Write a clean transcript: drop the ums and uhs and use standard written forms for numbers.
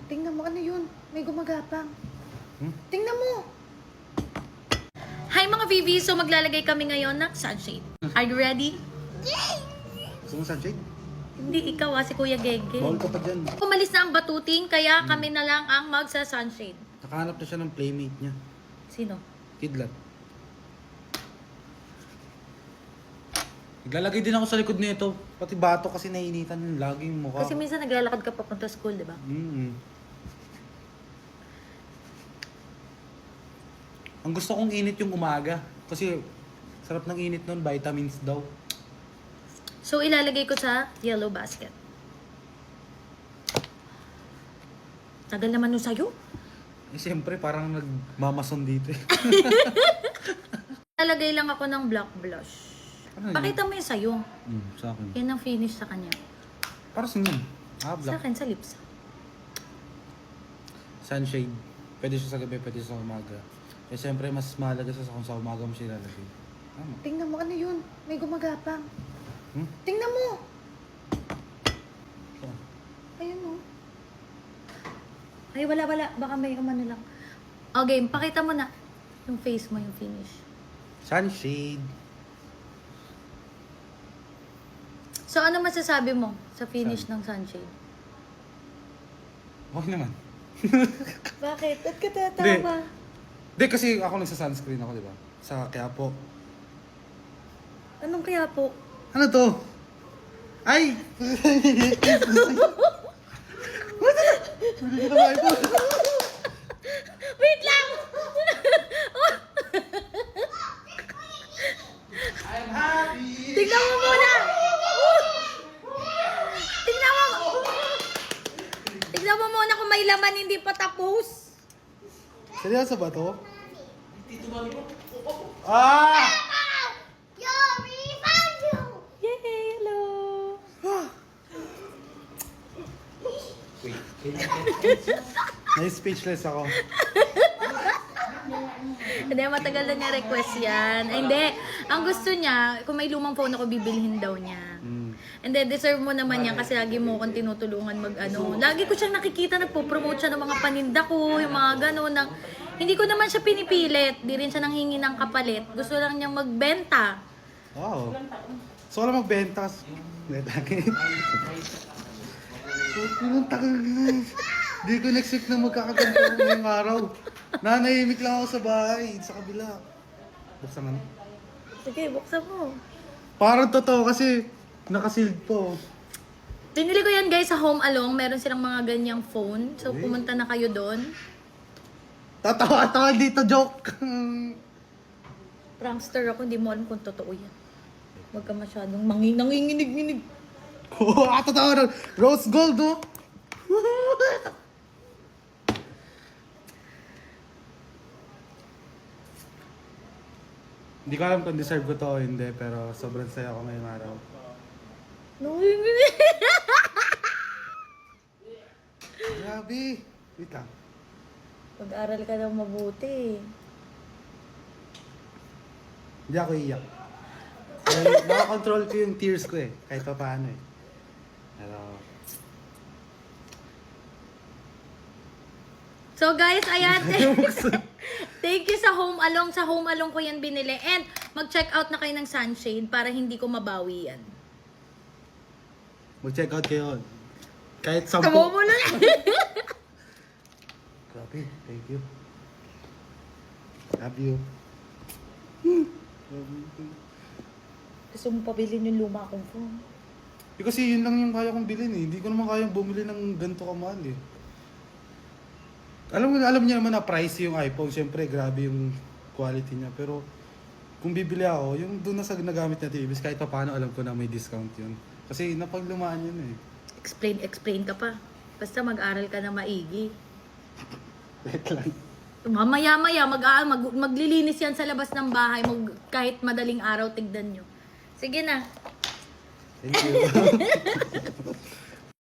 Tingnan mo, ano yun? May gumagapang. Tingnan mo! Hi mga VV! So maglalagay kami ngayon ng sunshade. Are you ready? Gusto mo sunshade? Hindi, ikaw si Kuya Gege. Bawal ka pa dyan. Umalis na ang batuting, kaya kami na lang ang magsa-sunshade. Nakahanap na siya ng playmate niya. Sino? Kidlat. Naglalagay din ako sa likod nito. Pati bato kasi nainitan ng laging mukha. Kasi minsan naglalakad ka papunta school, di ba? Ang gusto kong init yung umaga. Kasi sarap ng init nun, vitamins daw. So ilalagay ko sa yellow basket. Tagal naman nun sa'yo. Eh siyempre parang nagmamason dito eh. Ilalagay lang ako ng black blush. Ano yun? Pakita mo yung sa'yo. Sa akin. Yan ang finish sa kanya. Para sa yun. Sa Black. akin, sa lips. Sunshade. Pwede siya sa gabi, pwede siya sa umaga. Eh siyempre mas mahalaga siya kung sa umaga mo siya ilalagay. Tama. Tingnan mo, ano yun? May gumagapang. Hmm? Tingnan mo! Oh. Ayun o. Ay, wala. Baka may umano lang. Okay, pakita mo na yung face mo, yung finish. Sunshade. So, ano masasabi mo sa finish ng sunshade? Okay naman. Bakit? Ba't ka Hindi. tatawa? Hindi kasi ako nagsa-sunscreen ako, di ba? Sa Quiapo. Anong kaya po? Ano to? Ay! Wait lang! I'm happy! Tingnan mo muna! Tingnan mo! Tingnan mo muna kung may laman hindi pa tapos. Seryoso ba to? Ah! Yay! Hello! Na-speechless ako. Hindi, matagal na niya request yan. Ay, hindi. Ang gusto niya, kung may lumang phone ako, bibilhin daw niya. And then, deserve mo naman yan kasi lagi mo akong tinutulungan mag-ano. Lagi ko siyang nakikita, nagpo-promote siya ng mga paninda ko, yung mga gano'n. Hindi ko naman siya pinipilit. Di rin siya nanghingi ng kapalit. Gusto lang niyang magbenta. Wow. So, wala magbenta. Hindi, taki. Ilang tagal na. Hindi ko na-expect na magkakaganto ako ngayong araw. Nanahimik lang ako sa bahay, sa kabila. Buksan mo na. Sige, buksan mo. Parang totoo kasi nakasealed po. Pinili ko yan guys sa Home Along. Meron silang mga ganyang phone. So, pumunta na kayo doon. Tatawa-tawa dito, joke. Prankster ako, hindi mo alam kung totoo yan. Huwag ka masyadong nanginginig-nginig. Oh, tatawa na. Rose gold, oh. Hindi ko alam kung deserve ko to o hindi, pero sobrang saya ko ngayong araw. Nanginginig. Grabe. Wait lang. Pag-aral ka daw mabuti. Hindi ako iiyak. Eh, nakakontrol ko yung tears ko eh. Kahit pa paano eh. Pero, So guys, ayan. Thank you sa Home Along. Sa Home Along ko yan binili. And mag-check out na kayo ng sunshade para hindi ko mabawi yan. mag-check out kayo. Kahit 10. Tamo mo na. Grabe, thank you. Love you. Gusto mo pabilin yung luma kong phone. Eh, kasi yun lang yung kaya kong bilhin eh. Hindi ko naman kayang bumili ng ganito kamahal eh. Alam niya naman na price yung iPhone. Siyempre, grabe yung quality niya. Pero, kung bibili ako, yung doon na sa nagamit na TVs, kahit pa paano alam ko na may discount yun. Kasi napaglumaan yun eh. Explain ka pa. Basta mag-aral ka na maigi. Wait lang. Mamaya-maya, maglilinis yan sa labas ng bahay. Kahit madaling araw, tignan nyo. Sige na. Thank you.